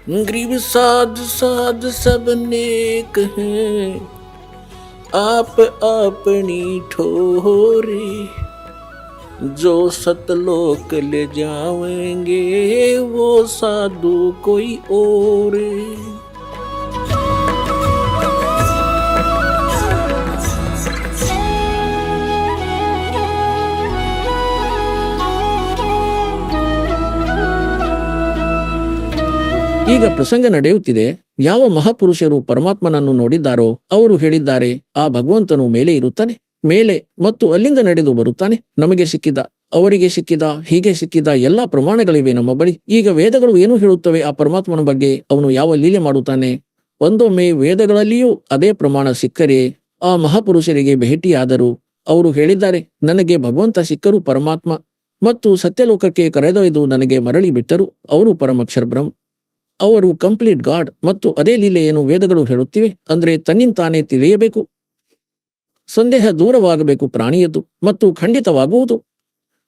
Grieve साध साध सब नेक हैं, आप अपनी ठोरी। जो सतलोक ले जाएंगे वो साधु कोई और। ಈಗ ಪ್ರಸಂಗ ನಡೆಯುತ್ತಿದೆ. ಯಾವ ಮಹಾಪುರುಷರು ಪರಮಾತ್ಮನನ್ನು ನೋಡಿದ್ದಾರೋ ಅವರು ಹೇಳಿದ್ದಾರೆ, ಆ ಭಗವಂತನು ಮೇಲೆ ಇರುತ್ತಾನೆ, ಮೇಲೆ ಮತ್ತು ಅಲ್ಲಿಂದ ನಡೆದು ಬರುತ್ತಾನೆ. ನಮಗೆ ಸಿಕ್ಕಿದ, ಅವರಿಗೆ ಸಿಕ್ಕಿದ, ಹೀಗೆ ಸಿಕ್ಕಿದ ಎಲ್ಲಾ ಪ್ರಮಾಣಗಳಿವೆ ನಮ್ಮ ಬಳಿ. ಈಗ ವೇದಗಳು ಏನು ಹೇಳುತ್ತವೆ ಆ ಪರಮಾತ್ಮನ ಬಗ್ಗೆ, ಅವನು ಯಾವ ಲೀಲೆ ಮಾಡುತ್ತಾನೆ? ಒಂದೊಮ್ಮೆ ವೇದಗಳಲ್ಲಿಯೂ ಅದೇ ಪ್ರಮಾಣ ಸಿಕ್ಕರೆ ಆ ಮಹಾಪುರುಷರಿಗೆ ಭೇಟಿಯಾದರು. ಅವರು ಹೇಳಿದ್ದಾರೆ, ನನಗೆ ಭಗವಂತ ಸಿಕ್ಕರು ಪರಮಾತ್ಮ ಮತ್ತು ಸತ್ಯಲೋಕಕ್ಕೆ ಕರೆದೊಯ್ದು ನನಗೆ ಮರಳಿ ಬಿಟ್ಟರು. ಅವರು ಪರಮಕ್ಷರ ಬ್ರಹ್ಮ, ಅವರು ಕಂಪ್ಲೀಟ್ ಗಾಡ್. ಮತ್ತು ಅದೇ ಲೀಲೆಯನ್ನು ವೇದಗಳು ಹೇಳುತ್ತಿವೆ. ಅಂದ್ರೆ ತನ್ನಿಂತಾನೇ ತಿಳಿಯಬೇಕು, ಸಂದೇಹ ದೂರವಾಗಬೇಕು ಪ್ರಾಣಿಯದ್ದು ಮತ್ತು ಖಂಡಿತವಾಗುವುದು.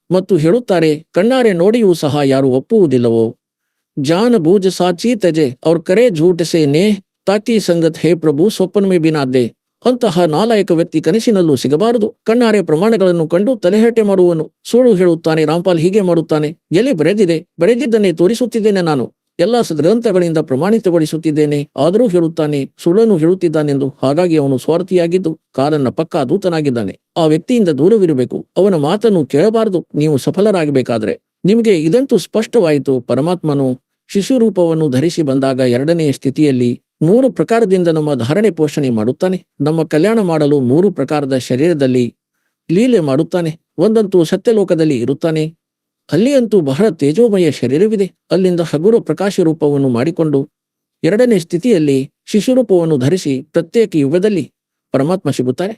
ಮತ್ತು ಹೇಳುತ್ತಾರೆ, ಕಣ್ಣಾರೆ ನೋಡಿಯೂ ಸಹ ಯಾರು ಒಪ್ಪುವುದಿಲ್ಲವೋ. ಜಾನ ಬೂಜ ಸಾಚಿ ತಜೆ ಅವ್ರ ಕರೆ ಝೂಟ್ ಸೆ ನೇ ತಾಕಿ ಸಂಗತ್ ಹೇ ಪ್ರಭು ಸ್ವಪ್ನ ಮೇ ಬಿನಾದೆ. ಅಂತಹ ನಾಲಾಯಕ ವ್ಯಕ್ತಿ ಕನಸಿನಲ್ಲೂ ಸಿಗಬಾರದು. ಕಣ್ಣಾರೆ ಪ್ರಮಾಣಗಳನ್ನು ಕಂಡು ತಲೆಹರಟೆ ಮಾಡುವನು. ಸುಳ್ಳು ಹೇಳುತ್ತಾನೆ, ರಾಮ್ಪಾಲ್ ಹೀಗೆ ಮಾಡುತ್ತಾನೆ, ಎಲ್ಲಿ ಬರೆದಿದೆ, ಬರೆದಿದ್ದನ್ನೇ ತೋರಿಸುತ್ತಿದ್ದೇನೆ ನಾನು, ಎಲ್ಲಾ ಗ್ರಂಥಗಳಿಂದ ಪ್ರಮಾಣಿತಗೊಳಿಸುತ್ತಿದ್ದೇನೆ, ಆದರೂ ಹೇಳುತ್ತಾನೆ, ಸುಳ್ಳನ್ನು ಹೇಳುತ್ತಿದ್ದಾನೆಂದು. ಹಾಗಾಗಿ ಅವನು ಸ್ವಾರ್ಥಿಯಾಗಿದ್ದು ಕಾಲನ್ನ ಪಕ್ಕಾ ದೂತನಾಗಿದ್ದಾನೆ. ಆ ವ್ಯಕ್ತಿಯಿಂದ ದೂರವಿರಬೇಕು, ಅವನ ಮಾತನ್ನು ಕೇಳಬಾರದು ನೀವು ಸಫಲರಾಗಬೇಕಾದ್ರೆ. ನಿಮಗೆ ಇದಂತೂ ಸ್ಪಷ್ಟವಾಯಿತು. ಪರಮಾತ್ಮನು ಶಿಶುರೂಪವನ್ನು ಧರಿಸಿ ಬಂದಾಗ ಎರಡನೆಯ ಸ್ಥಿತಿಯಲ್ಲಿ 3 ಪ್ರಕಾರದಿಂದ ನಮ್ಮ ಧಾರಣೆ ಪೋಷಣೆ ಮಾಡುತ್ತಾನೆ. ನಮ್ಮ ಕಲ್ಯಾಣ ಮಾಡಲು 3 ಪ್ರಕಾರದ ಶರೀರದಲ್ಲಿ ಲೀಲೆ ಮಾಡುತ್ತಾನೆ. ಒಂದಂತೂ ಸತ್ಯಲೋಕದಲ್ಲಿ ಇರುತ್ತಾನೆ, ಅಲ್ಲಿ ಅಂತೂ ಬಹಳ ತೇಜೋಮಯ ಶರೀರವಿದೆ. ಅಲ್ಲಿಂದ ಹಗುರ ಪ್ರಕಾಶ ರೂಪವನ್ನು ಮಾಡಿಕೊಂಡು ಎರಡನೇ ಸ್ಥಿತಿಯಲ್ಲಿ ಶಿಶುರೂಪವನ್ನು ಧರಿಸಿ ಪ್ರತ್ಯೇಕ ಯುಗದಲ್ಲಿ ಪರಮಾತ್ಮ ಸಿಗುತ್ತಾರೆ.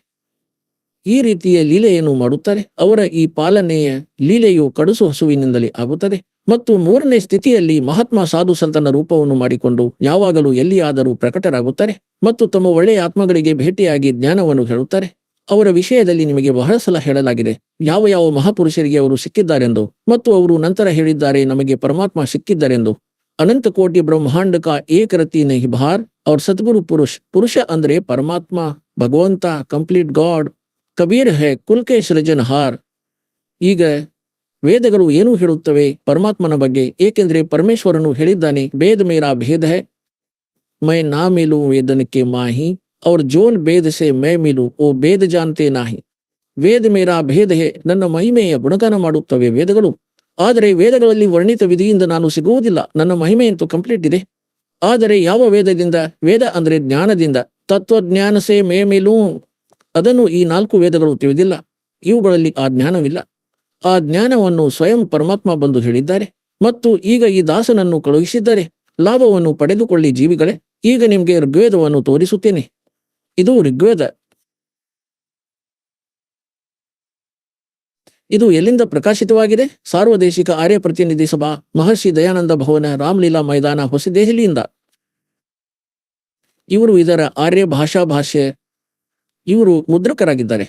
ಈ ರೀತಿಯ ಲೀಲೆಯನ್ನು ಮಾಡುತ್ತಾರೆ. ಅವರ ಈ ಪಾಲನೆಯ ಲೀಲೆಯು ಕಡುಸು ಹಸುವಿನಿಂದಲೇ ಆಗುತ್ತದೆ. ಮತ್ತು 3ನೇ ಸ್ಥಿತಿಯಲ್ಲಿ ಮಹಾತ್ಮ ಸಾಧು ಸಂತನ ರೂಪವನ್ನು ಮಾಡಿಕೊಂಡು ಯಾವಾಗಲೂ ಎಲ್ಲಿಯಾದರೂ ಪ್ರಕಟರಾಗುತ್ತಾರೆ ಮತ್ತು ತಮ್ಮ ಒಳ್ಳೆಯ ಆತ್ಮಗಳಿಗೆ ಭೇಟಿಯಾಗಿ ಜ್ಞಾನವನ್ನು ಹೇಳುತ್ತಾರೆ. ಅವರ ವಿಷಯದಲ್ಲಿ ನಿಮಗೆ ಬಹಳ ಸಲ ಹೇಳಲಾಗಿದೆ, ಯಾವ ಯಾವ ಮಹಾಪುರುಷರಿಗೆ ಅವರು ಸಿಕ್ಕಿದ್ದಾರೆಂದು. ಮತ್ತು ಅವರು ನಂತರ ಹೇಳಿದ್ದಾರೆ, ನಮಗೆ ಪರಮಾತ್ಮ ಸಿಕ್ಕಿದ್ದಾರೆಂದು. ಅನಂತ ಕೋಟಿ ಬ್ರಹ್ಮಾಂಡ ಕಾ ಏಕ ರತಿ ನಹಿ ಭಾರ್ ಅವ್ರ ಸದ್ಗುರು ಪುರುಷ್. ಪುರುಷ ಅಂದ್ರೆ ಪರಮಾತ್ಮ, ಭಗವಂತ, ಕಂಪ್ಲೀಟ್ ಗಾಡ್. ಕಬೀರ್ ಹೇ ಕುಲ್ಕೆ ಸೃಜನಹಾರ್. ಈಗ ವೇದಗಳು ಏನು ಹೇಳುತ್ತವೆ ಪರಮಾತ್ಮನ ಬಗ್ಗೆ? ಏಕೆಂದ್ರೆ ಪರಮೇಶ್ವರನು ಹೇಳಿದ್ದಾನೆ, ಭೇದ ಮೇರಾ ಭೇದ ಹೈ, ಮೈ ನಾ ಮಿಲೂ ವೇದನಕ್ಕೆ ಮಾಹಿ ಅವ್ರ ಜೋನ್ ಭೇದ ಸೆ ಮೈ ಮಿಲು ಓ ಭೇದ ಜಾನ್ತೆ ನಾಹಿ. ವೇದ ಮೇರಾ ಭೇದ ಹೇ, ನನ್ನ ಮಹಿಮೆಯ ಗುಣಗಾನ ಮಾಡುತ್ತವೆ ವೇದಗಳು. ಆದರೆ ವೇದಗಳಲ್ಲಿ ವರ್ಣಿತ ವಿಧಿಯಿಂದ ನಾನು ಸಿಗುವುದಿಲ್ಲ. ನನ್ನ ಮಹಿಮೆಯಂತೂ ಕಂಪ್ಲೀಟ್ ಇದೆ. ಆದರೆ ಯಾವ ವೇದದಿಂದ? ವೇದ ಅಂದ್ರೆ ಜ್ಞಾನದಿಂದ. ತತ್ವಜ್ಞಾನ ಸೆ ಮೇ ಮಿಲು, ಅದನ್ನು ಈ 4 ವೇದಗಳು ತಿಳಿದಿಲ್ಲ. ಇವುಗಳಲ್ಲಿ ಆ ಜ್ಞಾನವಿಲ್ಲ. ಆ ಜ್ಞಾನವನ್ನು ಸ್ವಯಂ ಪರಮಾತ್ಮ ಬಂದು ಹೇಳಿದ್ದಾರೆ. ಮತ್ತು ಈಗ ಈ ದಾಸನನ್ನು ಕಳುಹಿಸಿದ್ದಾರೆ. ಲಾಭವನ್ನು ಪಡೆದುಕೊಳ್ಳಿ ಜೀವಿಗಳೇ. ಈಗ ನಿಮಗೆ ಋಗ್ವೇದವನ್ನು ತೋರಿಸುತ್ತೇನೆ. ಇದು ಋಗ್ವೇದ. ಇದು ಎಲ್ಲಿಂದ ಪ್ರಕಾಶಿತವಾಗಿದೆ? ಸಾರ್ವದೇಶಿಕ ಆರ್ಯ ಪ್ರತಿನಿಧಿ ಸಭಾ, ಮಹರ್ಷಿ ದಯಾನಂದ ಭವನ, ರಾಮಲೀಲಾ ಮೈದಾನ, ಹೊಸ ದೆಹಲಿಯಿಂದ. ಇವರು ಇದರ ಆರ್ಯ ಭಾಷಾ ಭಾಷ್ಯ, ಇವರು ಮುದ್ರಕರಾಗಿದ್ದಾರೆ.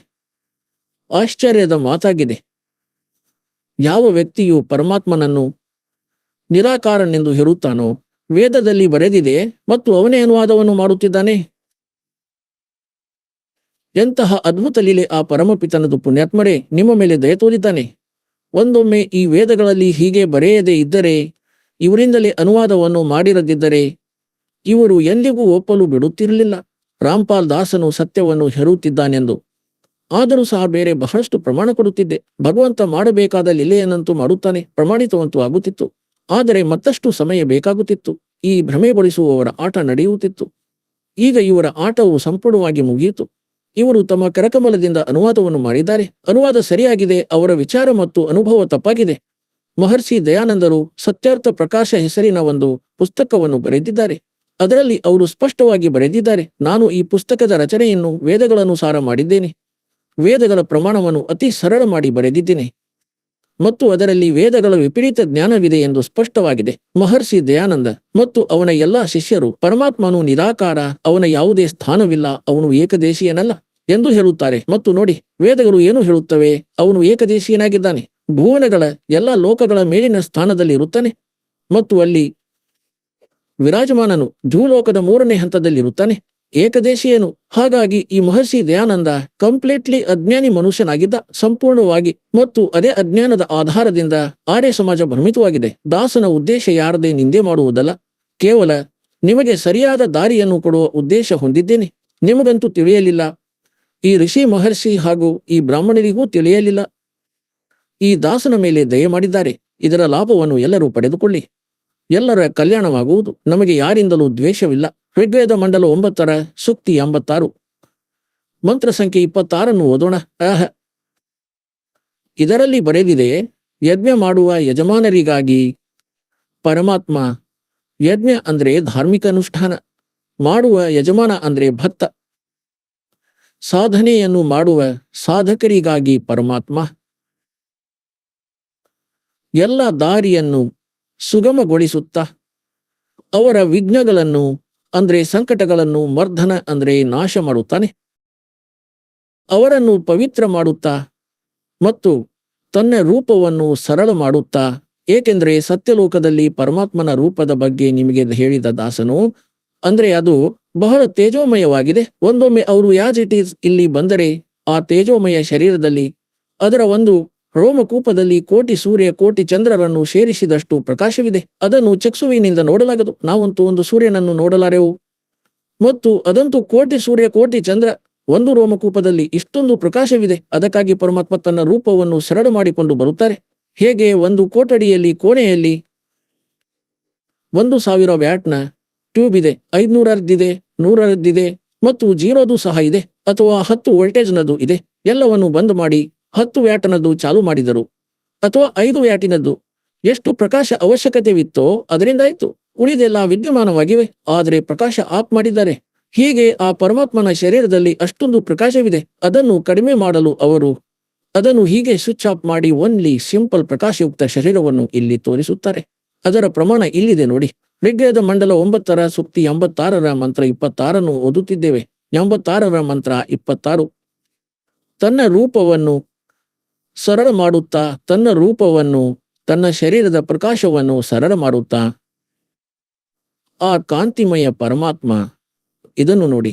ಆಶ್ಚರ್ಯದ ಮಾತಾಗಿದೆ. ಯಾವ ವ್ಯಕ್ತಿಯು ಪರಮಾತ್ಮನನ್ನು ನಿರಾಕಾರನೆಂದು ಹೇಳುತ್ತಾನೋ, ವೇದದಲ್ಲಿ ಬರೆದಿದೆ ಮತ್ತು ಅವನೇ ಅನುವಾದವನ್ನು ಮಾಡುತ್ತಿದ್ದಾನೆ. ಎಂತಹ ಅದ್ಭುತ ಲೀಲೆ ಆ ಪರಮಪಿತನದು. ಪುಣ್ಯಾತ್ಮರೇ, ನಿಮ್ಮ ಮೇಲೆ ದಯ ತೋರಿದ್ದಾನೆ. ಒಂದೊಮ್ಮೆ ಈ ವೇದಗಳಲ್ಲಿ ಹೀಗೆ ಬರೆಯದೇ ಇದ್ದರೆ, ಇವರಿಂದಲೇ ಅನುವಾದವನ್ನು ಮಾಡಿರದಿದ್ದರೆ ಇವರು ಎಂದಿಗೂ ಒಪ್ಪಲು ಬಿಡುತ್ತಿರಲಿಲ್ಲ. ರಾಮ್ಪಾಲ್ ದಾಸನು ಸತ್ಯವನ್ನು ಹೇರುತ್ತಿದ್ದಾನೆಂದು. ಆದರೂ ಸಹ ಬೇರೆ ಬಹಳಷ್ಟು ಪ್ರಮಾಣ ಕೊಡುತ್ತಿದ್ದೆ. ಭಗವಂತ ಮಾಡಬೇಕಾದ ಲೀಲೆಯನ್ನಂತೂ ಮಾಡುತ್ತಾನೆ, ಪ್ರಮಾಣಿತವಂತೂ ಆಗುತ್ತಿತ್ತು. ಆದರೆ ಮತ್ತಷ್ಟು ಸಮಯ ಬೇಕಾಗುತ್ತಿತ್ತು. ಈ ಭ್ರಮೆಗೊಳಿಸುವವರ ಆಟ ನಡೆಯುತ್ತಿತ್ತು. ಈಗ ಇವರ ಆಟವು ಸಂಪೂರ್ಣವಾಗಿ ಮುಗಿಯಿತು. ಇವರು ತಮ್ಮ ಕರಕಮಲದಿಂದ ಅನುವಾದವನ್ನು ಮಾಡಿದ್ದಾರೆ. ಅನುವಾದ ಸರಿಯಾಗಿದೆ, ಅವರ ವಿಚಾರ ಮತ್ತು ಅನುಭವ ತಪ್ಪಾಗಿದೆ. ಮಹರ್ಷಿ ದಯಾನಂದರು ಸತ್ಯಾರ್ಥ ಪ್ರಕಾಶ ಹೆಸರಿನ ಒಂದು ಪುಸ್ತಕವನ್ನು ಬರೆದಿದ್ದಾರೆ. ಅದರಲ್ಲಿ ಅವರು ಸ್ಪಷ್ಟವಾಗಿ ಬರೆದಿದ್ದಾರೆ, ನಾನು ಈ ಪುಸ್ತಕದ ರಚನೆಯನ್ನು ವೇದಗಳನುಸಾರ ಮಾಡಿದ್ದೇನೆ. ವೇದಗಳ ಪ್ರಮಾಣವನ್ನು ಅತಿ ಸರಳ ಮಾಡಿ ಬರೆದಿದ್ದೇನೆ ಮತ್ತು ಅದರಲ್ಲಿ ವೇದಗಳ ವಿಪರೀತ ಜ್ಞಾನವಿದೆ ಎಂದು ಸ್ಪಷ್ಟವಾಗಿದೆ. ಮಹರ್ಷಿ ದಯಾನಂದ ಮತ್ತು ಅವನ ಎಲ್ಲಾ ಶಿಷ್ಯರು ಪರಮಾತ್ಮನು ನಿರಾಕಾರ, ಅವನ ಯಾವುದೇ ಸ್ಥಾನವಿಲ್ಲ, ಅವನು ಏಕದೇಶೀಯನಲ್ಲ ಎಂದು ಹೇಳುತ್ತಾರೆ. ಮತ್ತು ನೋಡಿ, ವೇದಗಳು ಏನು ಹೇಳುತ್ತವೆ? ಅವನು ಏಕದೇಶೀಯನಾಗಿದ್ದಾನೆ, ಭುವನಗಳ ಎಲ್ಲ ಲೋಕಗಳ ಮೇಲಿನ ಸ್ಥಾನದಲ್ಲಿ ಇರುತ್ತಾನೆ ಮತ್ತು ಅಲ್ಲಿ ವಿರಾಜಮಾನನು ಭೂಲೋಕದ 3ನೇ ಹಂತದಲ್ಲಿರುತ್ತಾನೆ. ಏಕದೇಶೀಯನು. ಹಾಗಾಗಿ ಈ ಮಹರ್ಷಿ ದಯಾನಂದ ಕಂಪ್ಲೀಟ್ಲಿ ಅಜ್ಞಾನಿ ಮನುಷ್ಯನಾಗಿದ್ದ, ಸಂಪೂರ್ಣವಾಗಿ. ಮತ್ತು ಅದೇ ಅಜ್ಞಾನದ ಆಧಾರದಿಂದ ಆರ್ಯ ಸಮಾಜ ಭ್ರಮಿತವಾಗಿದೆ. ದಾಸನ ಉದ್ದೇಶ ಯಾರದೇ ನಿಂದೆ ಮಾಡುವುದಲ್ಲ, ಕೇವಲ ನಿಮಗೆ ಸರಿಯಾದ ದಾರಿಯನ್ನು ಕೊಡುವ ಉದ್ದೇಶ ಹೊಂದಿದ್ದೇನೆ. ನಿಮಗಂತೂ ತಿಳಿಯಲಿಲ್ಲ, ಈ ಋಷಿ ಮಹರ್ಷಿ ಹಾಗೂ ಈ ಬ್ರಾಹ್ಮಣರಿಗೂ ತಿಳಿಯಲಿಲ್ಲ. ಈ ದಾಸನ ಮೇಲೆ ದಯೆ ಮಾಡಿದ್ದಾರೆ. ಇದರ ಲಾಭವನ್ನು ಎಲ್ಲರೂ ಪಡೆದುಕೊಳ್ಳಿ. ಎಲ್ಲರ ಕಲ್ಯಾಣವಾಗುವುದು. ನಮಗೆ ಯಾರಿಂದಲೂ ದ್ವೇಷವಿಲ್ಲ. ಋಗ್ವೇದ ಮಂಡಲ 9 ಸೂಕ್ತಿ 86 ಮಂತ್ರ ಸಂಖ್ಯೆ 26 ಓದೋಣ. ಇದರಲ್ಲಿ ಬರೆದಿದೆ, ಯಜ್ಞ ಮಾಡುವ ಯಜಮಾನರಿಗಾಗಿ ಪರಮಾತ್ಮ. ಯಜ್ಞ ಅಂದ್ರೆ ಧಾರ್ಮಿಕ ಅನುಷ್ಠಾನ, ಮಾಡುವ ಯಜಮಾನ ಅಂದ್ರೆ ಭಕ್ತ. ಸಾಧನೆಯನ್ನು ಮಾಡುವ ಸಾಧಕರಿಗಾಗಿ ಪರಮಾತ್ಮ. ಎಲ್ಲ ದಾರಿಯನ್ನು ಸುಗಮಗೊಳಿಸುತ್ತಾ ಅವರ ವಿಘ್ನಗಳನ್ನು ಅಂದ್ರೆ ಸಂಕಟಗಳನ್ನು ಮರ್ದನ ಅಂದ್ರೆ ನಾಶ ಮಾಡುತ್ತಾನೆ. ಅವರನ್ನು ಪವಿತ್ರ ಮಾಡುತ್ತಾ ಮತ್ತು ತನ್ನ ರೂಪವನ್ನು ಸರಳ ಮಾಡುತ್ತಾ. ಏಕೆಂದರೆ ಸತ್ಯಲೋಕದಲ್ಲಿ ಪರಮಾತ್ಮನ ರೂಪದ ಬಗ್ಗೆ ನಿಮಗೆ ಹೇಳಿದ ದಾಸನು ಅಂದ್ರೆ ಅದು ಬಹಳ ತೇಜೋಮಯವಾಗಿದೆ. ಒಂದೊಮ್ಮೆ ಅವರು ಯಾಸ್ ಇಟ್ ಈಸ್ ಇಲ್ಲಿ ಬಂದರೆ ಆ ತೇಜೋಮಯ ಶರೀರದಲ್ಲಿ ಅದರ ಒಂದು ರೋಮಕೂಪದಲ್ಲಿ ಕೋಟಿ ಸೂರ್ಯ ಕೋಟಿ ಚಂದ್ರರನ್ನು ಸೇರಿಸಿದಷ್ಟು ಪ್ರಕಾಶವಿದೆ. ಅದನ್ನು ಚಕ್ಷುವಿನಿಂದ ನೋಡಲಾಗದು. ನಾವಂತೂ ಒಂದು ಸೂರ್ಯನನ್ನು ನೋಡಲಾರೆವು, ಮತ್ತು ಅದಂತೂ ಕೋಟಿ ಸೂರ್ಯ ಕೋಟಿ ಚಂದ್ರ ಒಂದು ರೋಮಕೂಪದಲ್ಲಿ ಇಷ್ಟೊಂದು ಪ್ರಕಾಶವಿದೆ. ಅದಕ್ಕಾಗಿ ಪರಮಾತ್ಮ ತನ್ನ ರೂಪವನ್ನು ಸರಳ ಮಾಡಿಕೊಂಡು ಬರುತ್ತಾರೆ. ಹೇಗೆ ಒಂದು ಕೋಟಡಿಯಲ್ಲಿ ಕೋಣೆಯಲ್ಲಿ 1000 ವ್ಯಾಟ್ನ ಟ್ಯೂಬ್ ಇದೆ, 500 100 ಮತ್ತು 0 ಸಹ ಇದೆ, ಅಥವಾ 10 ವೋಲ್ಟೇಜ್ನದು ಇದೆ. ಎಲ್ಲವನ್ನು ಬಂದ್ ಮಾಡಿ 10 ವ್ಯಾಟ್ನದ್ದು ಚಾಲು ಮಾಡಿದರು, ಅಥವಾ 5 ವ್ಯಾಟಿನದ್ದು. ಎಷ್ಟು ಪ್ರಕಾಶ ಅವಶ್ಯಕತೆವಿತ್ತೋ ಅದರಿಂದಾಯ್ತು. ಉಳಿದೆಲ್ಲ ವಿದ್ಯಮಾನವಾಗಿವೆ, ಆದರೆ ಪ್ರಕಾಶ ಆಫ್ ಮಾಡಿದ್ದಾರೆ. ಹೀಗೆ ಆ ಪರಮಾತ್ಮನ ಶರೀರದಲ್ಲಿ ಅಷ್ಟೊಂದು ಪ್ರಕಾಶವಿದೆ. ಅದನ್ನು ಕಡಿಮೆ ಮಾಡಲು ಅವರು ಅದನ್ನು ಹೀಗೆ ಸ್ವಿಚ್ ಆಫ್ ಮಾಡಿ ಓನ್ಲಿ ಸಿಂಪಲ್ ಪ್ರಕಾಶಯುಕ್ತ ಶರೀರವನ್ನು ಇಲ್ಲಿ ತೋರಿಸುತ್ತಾರೆ. ಅದರ ಪ್ರಮಾಣ ಇಲ್ಲಿದೆ ನೋಡಿ. ಋಗ್ವೇದ ಮಂಡಲ 9 ಸೂಕ್ತಿ 86 ಮಂತ್ರ 26 ಓದುತ್ತಿದ್ದೇವೆ. 86 ಮಂತ್ರ 26. ತನ್ನ ರೂಪವನ್ನು ಸರಳ ಮಾಡುತ್ತಾ, ತನ್ನ ರೂಪವನ್ನು ತನ್ನ ಶರೀರದ ಪ್ರಕಾಶವನ್ನು ಸರಳ ಮಾಡುತ್ತಾ ಆ ಕಾಂತಿಮಯ ಪರಮಾತ್ಮ. ಇದನ್ನು ನೋಡಿ,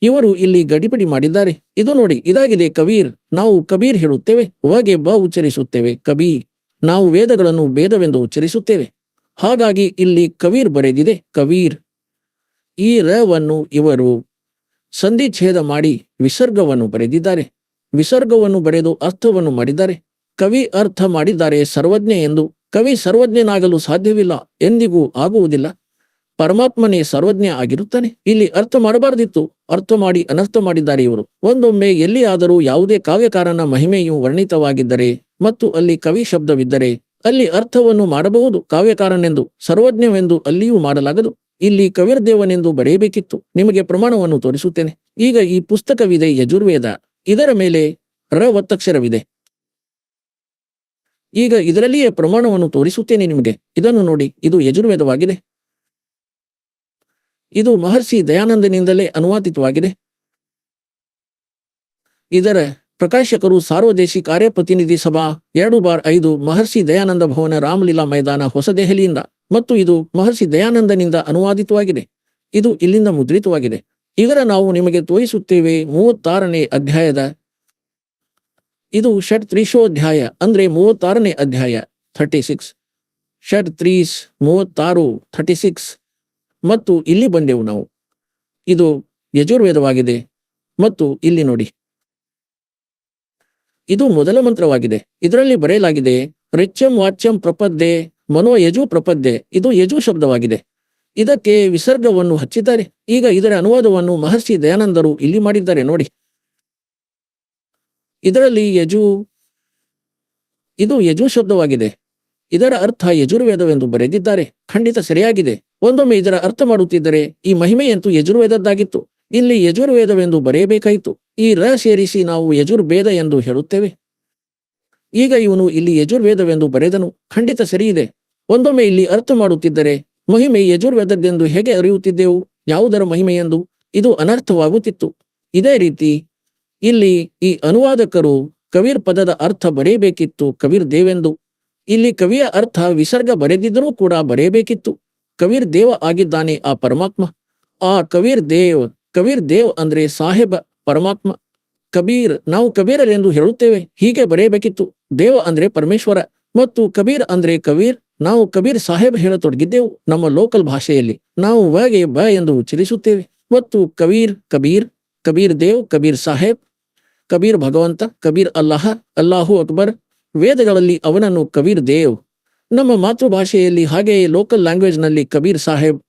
ಇವರು ಇಲ್ಲಿ ಗಡಿಬಿಡಿ ಮಾಡಿದ್ದಾರೆ. ಇದು ನೋಡಿ, ಇದಾಗಿದೆ ಕಬೀರ್. ನಾವು ಕಬೀರ್ ಹೇಳುತ್ತೇವೆ, ಹೊಗೆ ಬ ಉಚ್ಚರಿಸುತ್ತೇವೆ. ಕಬೀರ್. ನಾವು ವೇದಗಳನ್ನು ಭೇದವೆಂದು ಉಚ್ಚರಿಸುತ್ತೇವೆ. ಹಾಗಾಗಿ ಇಲ್ಲಿ ಕಬೀರ್ ಬರೆದಿದೆ, ಕಬೀರ್. ಈ ರವನ್ನು ಇವರು ಸಂಧಿಚ್ಛೇದ ಮಾಡಿ ವಿಸರ್ಗವನ್ನು ಬರೆದಿದ್ದಾರೆ. ವಿಸರ್ಗವನ್ನು ಬರೆದು ಅರ್ಥವನ್ನು ಮಾಡಿದ್ದಾರೆ. ಕವಿ ಅರ್ಥ ಮಾಡಿದ್ದಾರೆ ಸರ್ವಜ್ಞ ಎಂದು. ಕವಿ ಸರ್ವಜ್ಞನಾಗಲು ಸಾಧ್ಯವಿಲ್ಲ, ಎಂದಿಗೂ ಆಗುವುದಿಲ್ಲ. ಪರಮಾತ್ಮನೇ ಸರ್ವಜ್ಞ ಆಗಿರುತ್ತಾನೆ. ಇಲ್ಲಿ ಅರ್ಥ ಮಾಡಬಾರದಿತ್ತು, ಅರ್ಥ ಮಾಡಿ ಅನರ್ಥ ಮಾಡಿದ್ದಾರೆ ಇವರು. ಒಂದೊಮ್ಮೆ ಎಲ್ಲಿಯಾದರೂ ಯಾವುದೇ ಕಾವ್ಯಕಾರನ ಮಹಿಮೆಯು ವರ್ಣಿತವಾಗಿದ್ದರೆ ಮತ್ತು ಅಲ್ಲಿ ಕವಿ ಶಬ್ದವಿದ್ದರೆ ಅಲ್ಲಿ ಅರ್ಥವನ್ನು ಮಾಡಬಹುದು. ಕಾವ್ಯಕಾರನೆಂದು ಸರ್ವಜ್ಞವೆಂದು ಅಲ್ಲಿಯೂ ಮಾಡಲಾಗದು. ಇಲ್ಲಿ ಕವಿರ್ದೇವನೆಂದು ಬರೆಯಬೇಕಿತ್ತು. ನಿಮಗೆ ಪ್ರಮಾಣವನ್ನು ತೋರಿಸುತ್ತೇನೆ. ಈಗ ಈ ಪುಸ್ತಕವಿದೆ, ಯಜುರ್ವೇದ. ಇದರ ಮೇಲೆ ರ ಒತ್ತಕ್ಷರವಿದೆ. ಈಗ ಇದರಲ್ಲಿಯೇ ಪ್ರಮಾಣವನ್ನು ತೋರಿಸುತ್ತೇನೆ ನಿಮಗೆ. ಇದನ್ನು ನೋಡಿ, ಇದು ಯಜುರ್ವೇದವಾಗಿದೆ. ಇದು ಮಹರ್ಷಿ ದಯಾನಂದನಿಂದಲೇ ಅನುವಾದಿತವಾಗಿದೆ. ಇದರ ಪ್ರಕಾಶಕರು ಸಾರ್ವದೇಶಿ ಕಾರ್ಯಪ್ರತಿನಿಧಿ ಸಭಾ 2/5 ಮಹರ್ಷಿ ದಯಾನಂದ ಭವನ, ರಾಮಲೀಲಾ ಮೈದಾನ, ಹೊಸದೆಹಲಿಯಿಂದ. ಮತ್ತು ಇದು ಮಹರ್ಷಿ ದಯಾನಂದನಿಂದ ಅನುವಾದಿತವಾಗಿದೆ. ಇದು ಇಲ್ಲಿಂದ ಮುದ್ರಿತವಾಗಿದೆ. ಇದರ ನಾವು ನಿಮಗೆ ತೋರಿಸುತ್ತೇವೆ. 36ನೇ ಅಧ್ಯಾಯದ ಇದು ಷಟ್ತ್ರಿಶೋಧ್ಯಾಯ, ಅಂದ್ರೆ 36ನೇ ಅಧ್ಯಾಯ 36. ಷಟ್ತ್ರೀಸ್ 36 36. ಮತ್ತು ಇಲ್ಲಿ ಬಂದೆವು ನಾವು. ಇದು ಯಜುರ್ವೇದವಾಗಿದೆ. ಮತ್ತು ಇಲ್ಲಿ ನೋಡಿ, ಇದು ಮೊದಲ ಮಂತ್ರವಾಗಿದೆ. ಇದರಲ್ಲಿ ಬರೆಯಲಾಗಿದೆ ರಿಚ್ಯಂ ವಾಚ್ಯಂ ಪ್ರಪದ್ದೆ ಮನೋ ಯಜು ಪ್ರಪದ್ದೆ. ಇದು ಯಜು ಶಬ್ದವಾಗಿದೆ. ಇದಕ್ಕೆ ವಿಸರ್ಗವನ್ನು ಹಚ್ಚಿದ್ದಾರೆ. ಈಗ ಇದರ ಅನುವಾದವನ್ನು ಮಹರ್ಷಿ ದಯಾನಂದರು ಇಲ್ಲಿ ಮಾಡಿದ್ದಾರೆ ನೋಡಿ. ಇದರಲ್ಲಿ ಯಜು, ಇದು ಯಜು ಶಬ್ದವಾಗಿದೆ. ಇದರ ಅರ್ಥ ಯಜುರ್ವೇದವೆಂದು ಬರೆದಿದ್ದಾರೆ. ಖಂಡಿತ ಸರಿಯಾಗಿದೆ. ಒಂದೊಮ್ಮೆ ಇದರ ಅರ್ಥ ಮಾಡುತ್ತಿದ್ದರೆ ಈ ಮಹಿಮೆಯಂತೂ ಯಜುರ್ವೇದದ್ದಾಗಿತ್ತು. ಇಲ್ಲಿ ಯಜುರ್ವೇದವೆಂದು ಬರೆಯಬೇಕಾಯಿತು. ಈ ರ ಸೇರಿಸಿ ನಾವು ಯಜುರ್ವೇದ ಎಂದು ಹೇಳುತ್ತೇವೆ. ಈಗ ಇವನು ಇಲ್ಲಿ ಯಜುರ್ವೇದವೆಂದು ಬರೆದನು. ಖಂಡಿತ ಸರಿಯಿದೆ. ಒಂದೊಮ್ಮೆ ಇಲ್ಲಿ ಅರ್ಥ ಮಾಡುತ್ತಿದ್ದರೆ ಮಹಿಮೆ ಯಜುರ್ವೇದದ್ದೆಂದು ಹೇಗೆ ಅರಿಯುತ್ತಿದ್ದೆವು? ಯಾವುದರ ಮಹಿಮೆಯೆಂದು? ಇದು ಅನರ್ಥವಾಗುತ್ತಿತ್ತು. ಇದೇ ರೀತಿ ಇಲ್ಲಿ ಈ ಅನುವಾದಕರು ಕಬೀರ್ ಪದದ ಅರ್ಥ ಬರೆಯಬೇಕಿತ್ತು, ಕಬೀರ್ ದೇವೆಂದು. ಇಲ್ಲಿ ಕವಿಯ ಅರ್ಥ ವಿಸರ್ಗ ಬರೆದಿದ್ದರೂ ಕೂಡ ಬರೆಯಬೇಕಿತ್ತು. ಕಬೀರ್ ದೇವ ಆಗಿದ್ದಾನೆ ಆ ಪರಮಾತ್ಮ. ಆ ಕಬೀರ್ ದೇವ್ ಅಂದ್ರೆ ಸಾಹೇಬ ಪರಮಾತ್ಮ. ಕಬೀರ್, ನಾವು ಕಬೀರರೆಂದು ಹೇಳುತ್ತೇವೆ, ಹೀಗೆ ಬರೆಯಬೇಕಿತ್ತು. ದೇವ ಅಂದ್ರೆ ಪರಮೇಶ್ವರ ಮತ್ತು ಕಬೀರ್ ಅಂದ್ರೆ ಕಬೀರ್. ನಾವು ಕಬೀರ್ ಸಾಹೇಬ್ ಹೇಳತೊಡಗಿದ್ದೆವು. ನಮ್ಮ ಲೋಕಲ್ ಭಾಷೆಯಲ್ಲಿ ನಾವು ವಗೆ ಬ ಎಂದು ಉಚ್ಚರಿಸುತ್ತೇವೆ. ಮತ್ತು ಕಬೀರ್ ದೇವ್, ಕಬೀರ್ ಸಾಹೇಬ್, ಕಬೀರ್ ಭಗವಂತ, ಕಬೀರ್ ಅಲ್ಲಾಹು ಅಕ್ಬರ್. ವೇದಗಳಲ್ಲಿ ಅವನನ್ನು ಕಬೀರ್ ದೇವ್, ನಮ್ಮ ಮಾತೃಭಾಷೆಯಲ್ಲಿ ಹಾಗೆಯೇ ಲೋಕಲ್ ಲ್ಯಾಂಗ್ವೇಜ್ನಲ್ಲಿ ಕಬೀರ್ ಸಾಹೇಬ್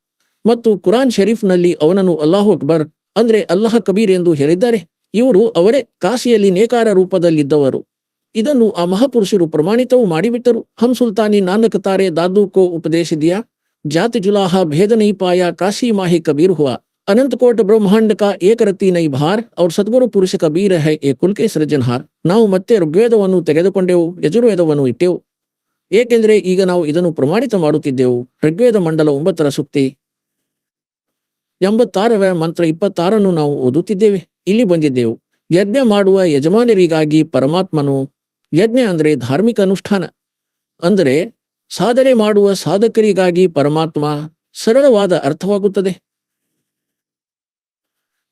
ಮತ್ತು ಕುರಾನ್ ಶರೀಫ್ನಲ್ಲಿ ಅವನನ್ನು ಅಲ್ಲಾಹು ಅಕ್ಬರ್ ಅಂದ್ರೆ ಅಲ್ಲಾಹ ಕಬೀರ್ ಎಂದು ಹೇಳಿದ್ದಾರೆ. ಇವರು ಅವರೇ ಕಾಶಿಯಲ್ಲಿ ನೇಕಾರ ರೂಪದಲ್ಲಿದ್ದವರು. ಇದನ್ನು ಆ ಮಹಾಪುರುಷರು ಪ್ರಮಾಣಿತವೂ ಮಾಡಿಬಿಟ್ಟರು. ಹಮ್ ಸುಲ್ತಾನಿ ನಾನಕ್ ತಾರೆ ದಾದು ಕೋ ಉಪದೇಶ ದಿಯಾ, ಜಾತಿ ಜುಲಾಹ ಭೇದ ನೈ ಪಾಯ, ಕಾಶಿ ಮಾಹಿ ಕಬೀರ್ ಹುआ, अनंत कोट ब्रह्मांड का एक रति नई भार और ಸದ್ಗುರು ಪುರುಷ ಕಬೀರ ಹೈ ಎ ಕುಲ್ಕೆ ಸೃಜನಹಾರ್. ನಾವು ಮತ್ತೆ ಋಗ್ವೇದವನ್ನು ತೆಗೆದುಕೊಂಡೆವು, ಯಜುರ್ವೇದವನ್ನು ಇಟ್ಟೆವು. ಏಕೆಂದರೆ ಈಗ ನಾವು ಇದನ್ನು ಪ್ರಮಾಣಿತ ಮಾಡುತ್ತಿದ್ದೆವು. ಋಗ್ವೇದ ಮಂಡಲ 9ರ ಸೂಕ್ತಿ 86ರ ಮಂತ್ರ 26 ನಾವು ಓದುತ್ತಿದ್ದೇವೆ. ಇಲ್ಲಿ ಬಂದಿದ್ದೆವು. ಯಜ್ಞ ಮಾಡುವ ಯಜಮಾನರಿಗಾಗಿ ಪರಮಾತ್ಮನು, ಯಜ್ಞ ಅಂದರೆ ಧಾರ್ಮಿಕ ಅನುಷ್ಠಾನ, ಅಂದರೆ ಸಾಧನೆ ಮಾಡುವ ಸಾಧಕರಿಗಾಗಿ ಪರಮಾತ್ಮ ಸರಳವಾದ ಅರ್ಥವಾಗುತ್ತದೆ.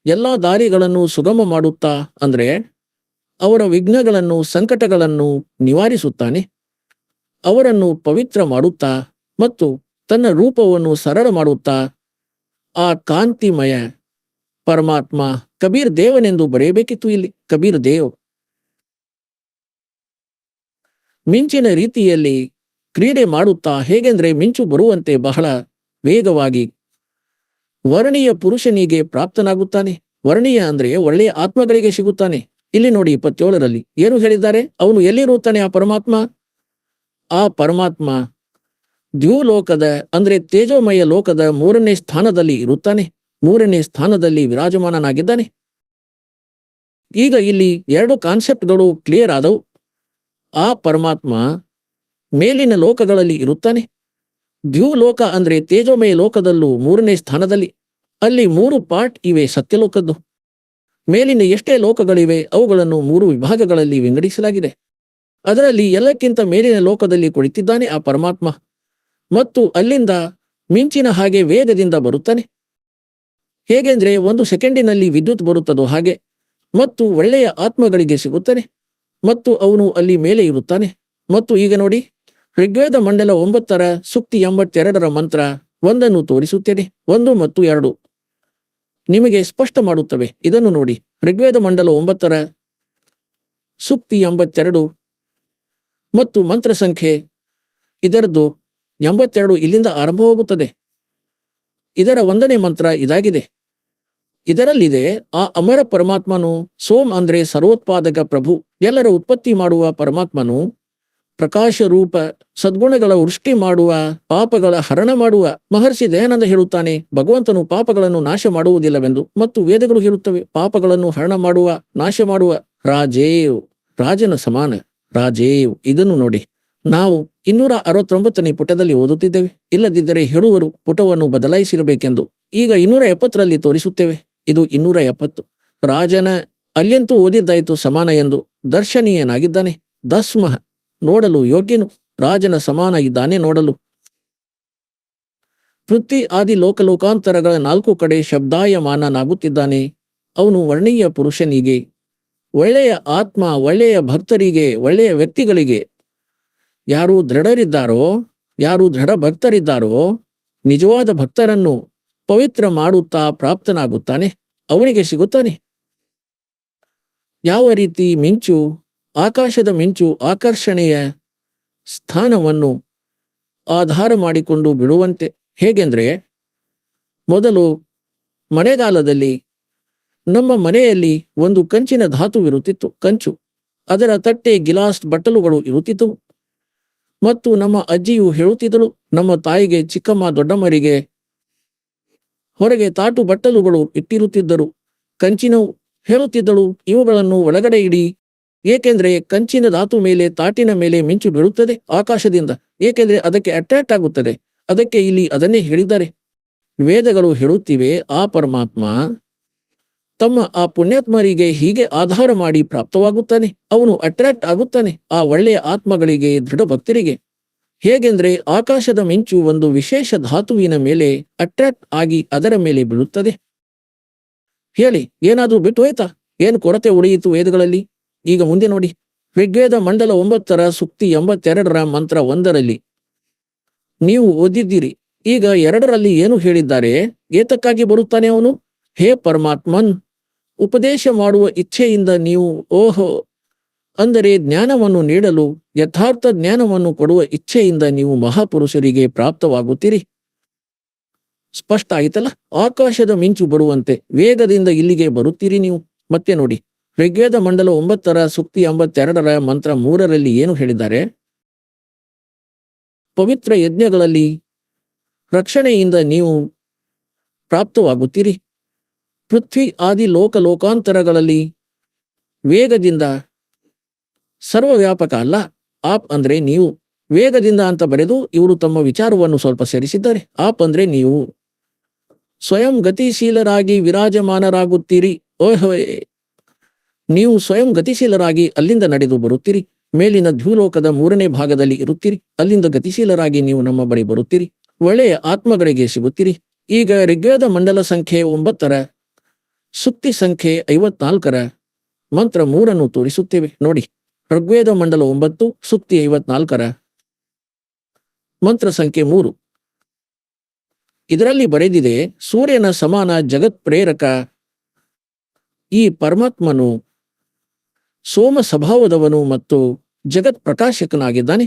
ಎಲ್ಲಾ ದಾರಿಗಳನ್ನು ಸುಗಮ ಮಾಡುತ್ತಾ ಅಂದ್ರೆ ಅವರ ವಿಘ್ನಗಳನ್ನು ಸಂಕಟಗಳನ್ನು ನಿವಾರಿಸುತ್ತಾನೆ. ಅವರನ್ನು ಪವಿತ್ರ ಮಾಡುತ್ತಾ ಮತ್ತು ತನ್ನ ರೂಪವನ್ನು ಸರಳ ಮಾಡುತ್ತಾ ಆ ಕಾಂತಿಮಯ ಪರಮಾತ್ಮ ಕಬೀರ್ ದೇವನೆಂದು ಬರೆಯಬೇಕಿತ್ತು. ಇಲ್ಲಿ ಕಬೀರ್ ದೇವ್ ಮಿಂಚಿನ ರೀತಿಯಲ್ಲಿ ಕ್ರೀಡೆ ಮಾಡುತ್ತಾ, ಹೇಗೆಂದ್ರೆ ಮಿಂಚು ಬರುವಂತೆ ಬಹಳ ವೇಗವಾಗಿ ವರ್ಣೀಯ ಪುರುಷನಿಗೆ ಪ್ರಾಪ್ತನಾಗುತ್ತಾನೆ. ವರ್ಣೀಯ ಅಂದ್ರೆ ಒಳ್ಳೆಯ ಆತ್ಮಗಳಿಗೆ ಸಿಗುತ್ತಾನೆ. ಇಲ್ಲಿ ನೋಡಿ 27ರಲ್ಲಿ ಏನು ಹೇಳಿದ್ದಾರೆ? ಅವನು ಎಲ್ಲಿರುತ್ತಾನೆ ಆ ಪರಮಾತ್ಮ? ಆ ಪರಮಾತ್ಮ ದ್ಯೂಲೋಕದ ಅಂದ್ರೆ ತೇಜೋಮಯ ಲೋಕದ 3ನೇ ಸ್ಥಾನದಲ್ಲಿ ಇರುತ್ತಾನೆ. 3ನೇ ಸ್ಥಾನದಲ್ಲಿ ವಿರಾಜಮಾನನಾಗಿದ್ದಾನೆ. ಈಗ ಇಲ್ಲಿ 2 ಕಾನ್ಸೆಪ್ಟ್ಗಳು ಕ್ಲಿಯರ್ ಆದವು. ಆ ಪರಮಾತ್ಮ ಮೇಲಿನ ಲೋಕಗಳಲ್ಲಿ ಇರುತ್ತಾನೆ. ದ್ಯೂಲೋಕ ಅಂದ್ರೆ ತೇಜೋಮಯ ಲೋಕದಲ್ಲೂ 3ನೇ ಸ್ಥಾನದಲ್ಲಿ. ಅಲ್ಲಿ 3 ಪಾರ್ಟ್ ಇವೆ ಸತ್ಯಲೋಕದ್ದು. ಮೇಲಿನ ಎಷ್ಟೇ ಲೋಕಗಳಿವೆ ಅವುಗಳನ್ನು 3 ವಿಭಾಗಗಳಲ್ಲಿ ವಿಂಗಡಿಸಲಾಗಿದೆ. ಅದರಲ್ಲಿ ಎಲ್ಲಕ್ಕಿಂತ ಮೇಲಿನ ಲೋಕದಲ್ಲಿ ಕುಳಿತಿದ್ದಾನೆ ಆ ಪರಮಾತ್ಮ ಮತ್ತು ಅಲ್ಲಿಂದ ಮಿಂಚಿನ ಹಾಗೆ ವೇಗದಿಂದ ಬರುತ್ತಾನೆ. ಹೇಗೆಂದ್ರೆ 1 ಸೆಕೆಂಡಿನಲ್ಲಿ ವಿದ್ಯುತ್ ಬರುತ್ತದೋ ಹಾಗೆ. ಮತ್ತು ಒಳ್ಳೆಯ ಆತ್ಮಗಳಿಗೆ ಸಿಗುತ್ತಾನೆ ಮತ್ತು ಅವನು ಅಲ್ಲಿ ಮೇಲೆ ಇರುತ್ತಾನೆ. ಮತ್ತು ಈಗ ನೋಡಿ, ಋಗ್ವೇದ ಮಂಡಲ 9ರ ಸೂಕ್ತಿ 82ರ ಮಂತ್ರ 1 ತೋರಿಸುತ್ತೇನೆ. 1 ಮತ್ತು 2 ನಿಮಗೆ ಸ್ಪಷ್ಟ ಮಾಡುತ್ತವೆ. ಇದನ್ನು ನೋಡಿ. ಋಗ್ವೇದ ಮಂಡಲ 9ರ ಸೂಕ್ತಿ 82 ಮತ್ತು ಮಂತ್ರ ಸಂಖ್ಯೆ ಇದರದ್ದು 82 ಇಲ್ಲಿಂದ ಆರಂಭವಾಗುತ್ತದೆ. ಇದರ 1ನೇ ಮಂತ್ರ ಇದಾಗಿದೆ. ಇದರಲ್ಲಿದೆ, ಆ ಅಮರ ಪರಮಾತ್ಮನು ಸೋಮ್ ಅಂದ್ರೆ ಸರ್ವೋತ್ಪಾದಕ ಪ್ರಭು, ಎಲ್ಲರ ಉತ್ಪತ್ತಿ ಮಾಡುವ ಪರಮಾತ್ಮನು, ಪ್ರಕಾಶ ರೂಪ, ಸದ್ಗುಣಗಳ ವೃಷ್ಟಿ ಮಾಡುವ, ಪಾಪಗಳ ಹರಣ ಮಾಡುವ. ಮಹರ್ಷಿ ದಯಾನಂದ ಹೇಳುತ್ತಾನೆ, ಭಗವಂತನು ಪಾಪಗಳನ್ನು ನಾಶ ಮಾಡುವುದಿಲ್ಲವೆಂದು. ಮತ್ತು ವೇದಗಳು ಹೇಳುತ್ತವೆ ಪಾಪಗಳನ್ನು ಹರಣ ಮಾಡುವ, ನಾಶ ಮಾಡುವ. ರಾಜೇವ್, ರಾಜನ ಸಮಾನ ರಾಜೇವ್. ಇದನ್ನು ನೋಡಿ, ನಾವು 269ನೇ ಪುಟದಲ್ಲಿ ಓದುತ್ತಿದ್ದೇವೆ. ಇಲ್ಲದಿದ್ದರೆ ಹೇಳುವರು ಪುಟವನ್ನು ಬದಲಾಯಿಸಿರಬೇಕೆಂದು. ಈಗ 270ರಲ್ಲಿ ತೋರಿಸುತ್ತೇವೆ. ಇದು 270. ರಾಜನ ಅಲ್ಯಂತೂ ಓದಿದ್ದಾಯಿತು ಸಮಾನ ಎಂದು. ದರ್ಶನೀಯನಾಗಿದ್ದಾನೆ. ದಸ್ಮಃ ನೋಡಲು ಯೋಗ್ಯನು, ರಾಜನ ಸಮಾನ ಇದ್ದಾನೆ ನೋಡಲು. ಪೃಥ್ವಿ ಆದಿ ಲೋಕಲೋಕಾಂತರಗಳ 4 ಕಡೆ ಶಬ್ದಾಯಮಾನನಾಗುತ್ತಿದ್ದಾನೆ. ಅವನು ವರ್ಣೀಯ ಪುರುಷನಿಗೆ, ಒಳ್ಳೆಯ ಆತ್ಮ, ಒಳ್ಳೆಯ ಭಕ್ತರಿಗೆ, ಒಳ್ಳೆಯ ವ್ಯಕ್ತಿಗಳಿಗೆ, ಯಾರು ದೃಢರಿದ್ದಾರೋ, ಯಾರು ದೃಢ ಭಕ್ತರಿದ್ದಾರೋ, ನಿಜವಾದ ಭಕ್ತರನ್ನು ಪವಿತ್ರ ಮಾಡುತ್ತಾ ಪ್ರಾಪ್ತನಾಗುತ್ತಾನೆ. ಅವನಿಗೆ ಸಿಗುತ್ತಾನೆ. ಯಾವ ರೀತಿ ಮಿಂಚು, ಆಕಾಶದ ಮಿಂಚು ಆಕರ್ಷಣೆಯ ಸ್ಥಾನವನ್ನು ಆಧಾರ ಮಾಡಿಕೊಂಡು ಬಿಡುವಂತೆ. ಹೇಗೆಂದ್ರೆ, ಮೊದಲು ಮಳೆಗಾಲದಲ್ಲಿ ನಮ್ಮ ಮನೆಯಲ್ಲಿ ಒಂದು ಕಂಚಿನ ಧಾತುವಿರುತ್ತಿತ್ತು, ಕಂಚು. ಅದರ ತಟ್ಟೆ, ಗಿಲಾಸ್, ಬಟ್ಟಲುಗಳು ಇರುತ್ತಿದ್ದವು. ಮತ್ತು ನಮ್ಮ ಅಜ್ಜಿಯು ಹೇಳುತ್ತಿದ್ದಳು, ನಮ್ಮ ತಾಯಿಗೆ, ಚಿಕ್ಕಮ್ಮ, ದೊಡ್ಡಮ್ಮರಿಗೆ ಹೊರಗೆ ತಾಟು ಬಟ್ಟಲುಗಳು ಇಟ್ಟಿರುತ್ತಿದ್ದರು, ಕಂಚಿನವು. ಹೇಳುತ್ತಿದ್ದಳು, ಇವುಗಳನ್ನು ಒಳಗಡೆ ಇಡಿ, ಏಕೆಂದ್ರೆ ಕಂಚಿನ ಧಾತು ಮೇಲೆ, ತಾಟಿನ ಮೇಲೆ ಮಿಂಚು ಬೀಳುತ್ತದೆ ಆಕಾಶದಿಂದ. ಏಕೆಂದ್ರೆ ಅದಕ್ಕೆ ಅಟ್ರಾಕ್ಟ್ ಆಗುತ್ತದೆ. ಅದಕ್ಕೆ ಇಲ್ಲಿ ಅದನ್ನೇ ಹೇಳಿದ್ದಾರೆ. ವೇದಗಳು ಹೇಳುತ್ತಿವೆ, ಆ ಪರಮಾತ್ಮ ತಮ್ಮ ಆ ಪುಣ್ಯಾತ್ಮರಿಗೆ ಹೀಗೆ ಆಧಾರ ಮಾಡಿ ಪ್ರಾಪ್ತವಾಗುತ್ತಾನೆ. ಅವನು ಅಟ್ರಾಕ್ಟ್ ಆಗುತ್ತಾನೆ ಆ ಒಳ್ಳೆಯ ಆತ್ಮಗಳಿಗೆ, ದೃಢ ಭಕ್ತರಿಗೆ. ಹೇಗೆಂದ್ರೆ ಆಕಾಶದ ಮಿಂಚು ಒಂದು ವಿಶೇಷ ಧಾತುವಿನ ಮೇಲೆ ಅಟ್ರಾಕ್ಟ್ ಆಗಿ ಅದರ ಮೇಲೆ ಬೀಳುತ್ತದೆ. ಹೇಳಿ, ಏನಾದ್ರೂ ಬಿಟ್ಟು ಹೋಯ್ತಾ? ಏನು ಕೊರತೆ ಉಳಿಯಿತು ವೇದಗಳಲ್ಲಿ? ಈಗ ಮುಂದೆ ನೋಡಿ, ಋಗ್ವೇದ ಮಂಡಲ 9 ಸೂಕ್ತಿ 82 ಮಂತ್ರ 1 ನೀವು ಓದಿದ್ದೀರಿ. ಈಗ 2 ಏನು ಹೇಳಿದ್ದಾರೆ? ಏತಕ್ಕಾಗಿ ಬರುತ್ತಾನೆ ಅವನು? ಹೇ ಪರಮಾತ್ಮನ್, ಉಪದೇಶ ಮಾಡುವ ಇಚ್ಛೆಯಿಂದ ನೀವು, ಓಹೋ, ಅಂದರೆ ಜ್ಞಾನವನ್ನು ನೀಡಲು, ಯಥಾರ್ಥ ಜ್ಞಾನವನ್ನು ಕೊಡುವ ಇಚ್ಛೆಯಿಂದ ನೀವು ಮಹಾಪುರುಷರಿಗೆ ಪ್ರಾಪ್ತವಾಗುತ್ತೀರಿ. ಸ್ಪಷ್ಟ ಆಯಿತಲ್ಲ? ಆಕಾಶದ ಮಿಂಚು ಬರುವಂತೆ ವೇಗದಿಂದ ಇಲ್ಲಿಗೆ ಬರುತ್ತೀರಿ ನೀವು. ಮತ್ತೆ ನೋಡಿ, ಋಗ್ವೇದ ಮಂಡಲ 9 ಸೂಕ್ತಿ 82 ಮಂತ್ರ 3 ಏನು ಹೇಳಿದ್ದಾರೆ? ಪವಿತ್ರ ಯಜ್ಞಗಳಲ್ಲಿ ರಕ್ಷಣೆಯಿಂದ ನೀವು ಪ್ರಾಪ್ತವಾಗುತ್ತೀರಿ. ಪೃಥ್ವಿ ಆದಿ ಲೋಕಾಂತರಗಳಲ್ಲಿ ವೇಗದಿಂದ, ಸರ್ವವ್ಯಾಪಕ ಅಲ್ಲ. ಆಪ್ ಅಂದ್ರೆ ನೀವು, ವೇಗದಿಂದ ಅಂತ ಬರೆದು ಇವರು ತಮ್ಮ ವಿಚಾರವನ್ನು ಸ್ವಲ್ಪ ಸೇರಿಸಿದ್ದಾರೆ. ಆಪ್ ಅಂದ್ರೆ ನೀವು ಸ್ವಯಂ ಗತಿಶೀಲರಾಗಿ ವಿರಾಜಮಾನರಾಗುತ್ತೀರಿ. ಓಹೋಯ್, ನೀವು ಸ್ವಯಂ ಗತಿಶೀಲರಾಗಿ ಅಲ್ಲಿಂದ ನಡೆದು ಬರುತ್ತೀರಿ. ಮೇಲಿನ ದ್ಯೂಲೋಕದ 3ನೇ ಭಾಗದಲ್ಲಿ ಇರುತ್ತೀರಿ. ಅಲ್ಲಿಂದ ಗತಿಶೀಲರಾಗಿ ನೀವು ನಮ್ಮ ಬಳಿ ಬರುತ್ತೀರಿ. ಒಳ್ಳೆಯ ಆತ್ಮಗಳಿಗೆ ಸಿಗುತ್ತೀರಿ. ಈಗ ಋಗ್ವೇದ ಮಂಡಲ ಸಂಖ್ಯೆ 9 ಸೂಕ್ತಿ ಸಂಖ್ಯೆ 54 ಮಂತ್ರ 3 ತೋರಿಸುತ್ತೇವೆ ನೋಡಿ. ಋಗ್ವೇದ ಮಂಡಲ 9 ಸೂಕ್ತಿ 54 ಮಂತ್ರ ಸಂಖ್ಯೆ 3. ಇದರಲ್ಲಿ ಬರೆದಿದೆ, ಸೂರ್ಯನ ಸಮಾನ ಜಗತ್ ಪ್ರೇರಕ ಈ ಪರಮಾತ್ಮನು ಸೋಮ ಸ್ವಭಾವದವನು ಮತ್ತು ಜಗತ್ ಪ್ರಕಾಶಕನಾಗಿದ್ದಾನೆ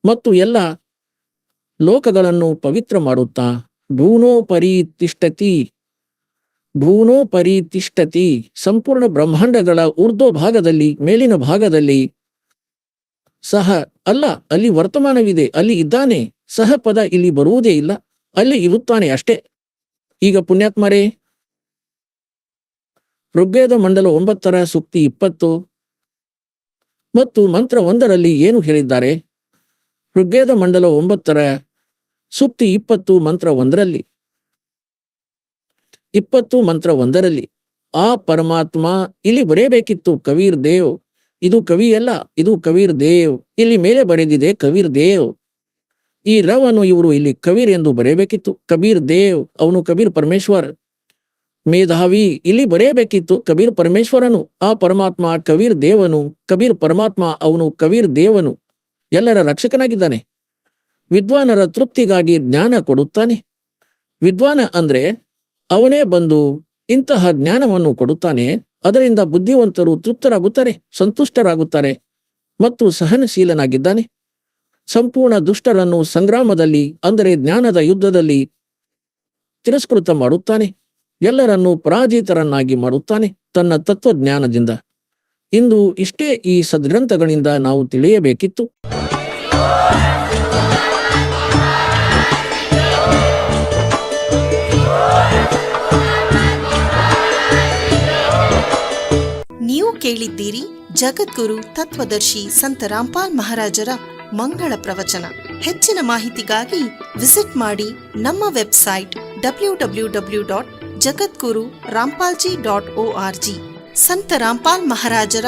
ಮತ್ತು ಎಲ್ಲ ಲೋಕಗಳನ್ನು ಪವಿತ್ರ ಮಾಡುತ್ತಾ ಭೂನೋಪರಿ ತಿಷ್ಟತಿ ಸಂಪೂರ್ಣ ಬ್ರಹ್ಮಾಂಡಗಳ ಊರ್ಧ್ವ ಭಾಗದಲ್ಲಿ, ಮೇಲಿನ ಭಾಗದಲ್ಲಿ ಸಹ ಅಲ್ಲ, ಅಲ್ಲಿ ವರ್ತಮಾನವಿದೆ, ಅಲ್ಲಿ ಇದ್ದಾನೆ. ಸಹ ಪದ ಇಲ್ಲಿ ಬರುವುದೇ ಇಲ್ಲ, ಅಲ್ಲಿ ಇರುತ್ತಾನೆ ಅಷ್ಟೇ. ಈಗ ಪುಣ್ಯಾತ್ಮರೇ, ಋಗ್ವೇದ ಮಂಡಲ 9 ಸೂಕ್ತಿ 20 ಮತ್ತು ಮಂತ್ರ 1 ಏನು ಹೇಳಿದ್ದಾರೆ? ಋಗ್ವೇದ ಮಂಡಲ 9 ಸೂಕ್ತಿ 20 ಮಂತ್ರ 1 20 ಮಂತ್ರ 1 ಆ ಪರಮಾತ್ಮ, ಇಲ್ಲಿ ಬರೆಯಬೇಕಿತ್ತು ಕಬೀರ್ ದೇವ್. ಇದು ಕವಿ ಅಲ್ಲ, ಇದು ಕಬೀರ್ ದೇವ್. ಇಲ್ಲಿ ಮೇಲೆ ಬರೆದಿದೆ ಕಬೀರ್ ದೇವ್. ಈ ರವನ್ನು ಇವರು ಇಲ್ಲಿ ಕಬೀರ್ ಎಂದು ಬರೆಯಬೇಕಿತ್ತು. ಕಬೀರ್ ದೇವ್, ಅವನು ಕಬೀರ್ ಪರಮೇಶ್ವರ್ ಮೇಧಾವಿ. ಇಲ್ಲಿ ಬರೆಯಬೇಕಿತ್ತು ಕಬೀರ್ ಪರಮೇಶ್ವರನು. ಆ ಪರಮಾತ್ಮ ಕಬೀರ್ ದೇವನು. ಕಬೀರ್ ಪರಮಾತ್ಮ, ಅವನು ಕಬೀರ್ ದೇವನು, ಎಲ್ಲರ ರಕ್ಷಕನಾಗಿದ್ದಾನೆ. ವಿದ್ವಾನರ ತೃಪ್ತಿಗಾಗಿ ಜ್ಞಾನ ಕೊಡುತ್ತಾನೆ. ವಿದ್ವಾನ ಅಂದ್ರೆ ಅವನೇ ಬಂದು ಇಂತಹ ಜ್ಞಾನವನ್ನು ಕೊಡುತ್ತಾನೆ. ಅದರಿಂದ ಬುದ್ಧಿವಂತರು ತೃಪ್ತರಾಗುತ್ತಾರೆ, ಸಂತುಷ್ಟರಾಗುತ್ತಾರೆ ಮತ್ತು ಸಹನಶೀಲನಾಗಿದ್ದಾನೆ. ಸಂಪೂರ್ಣ ದುಷ್ಟರನ್ನು ಸಂಗ್ರಾಮದಲ್ಲಿ, ಅಂದರೆ ಜ್ಞಾನದ ಯುದ್ಧದಲ್ಲಿ ತಿರಸ್ಕೃತ ಮಾಡುತ್ತಾನೆ. ಎಲ್ಲರನ್ನೂ ಪರಾಜಿತರನ್ನಾಗಿ ಮಾಡುತ್ತಾನೆ ತನ್ನ ತತ್ವಜ್ಞಾನದಿಂದ. ಇಂದು ಇಷ್ಟೇ ಈ ಸದ್ಗ್ರಂಥಗಳಿಂದ ನಾವು ತಿಳಿಯಬೇಕಿತ್ತು. ನೀವು ಕೇಳಿದ್ದೀರಿ ಜಗದ್ಗುರು ತತ್ವದರ್ಶಿ ಸಂತ ರಾಮ್ಪಾಲ್ ಮಹಾರಾಜರ ಮಂಗಳ ಪ್ರವಚನ. ಹೆಚ್ಚಿನ ಮಾಹಿತಿಗಾಗಿ ವಿಸಿಟ್ ಮಾಡಿ ನಮ್ಮ ವೆಬ್ಸೈಟ್ www.jagadguru-rampalji.org. ಸಂತ ರಾಮ್ಪಾಲ್ ಮಹಾರಾಜರ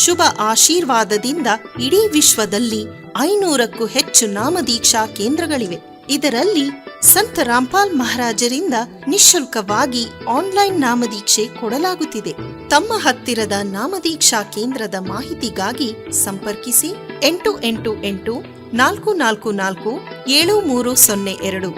ಶುಭ ಆಶೀರ್ವಾದದಿಂದ ಇಡೀ ವಿಶ್ವದಲ್ಲಿ 500ಕ್ಕೂ ಹೆಚ್ಚು ನಾಮದೀಕ್ಷಾ ಕೇಂದ್ರಗಳಿವೆ. ಇದರಲ್ಲಿ ಸಂತ ರಾಮ್ಪಾಲ್ ಮಹಾರಾಜರಿಂದ ನಿಶುಲ್ಕವಾಗಿ ಆನ್ಲೈನ್ ನಾಮದೀಕ್ಷೆ ಕೊಡಲಾಗುತ್ತಿದೆ. ತಮ್ಮ ಹತ್ತಿರದ ನಾಮದೀಕ್ಷಾ ಕೇಂದ್ರದ ಮಾಹಿತಿಗಾಗಿ ಸಂಪರ್ಕಿಸಿ 888 444 7302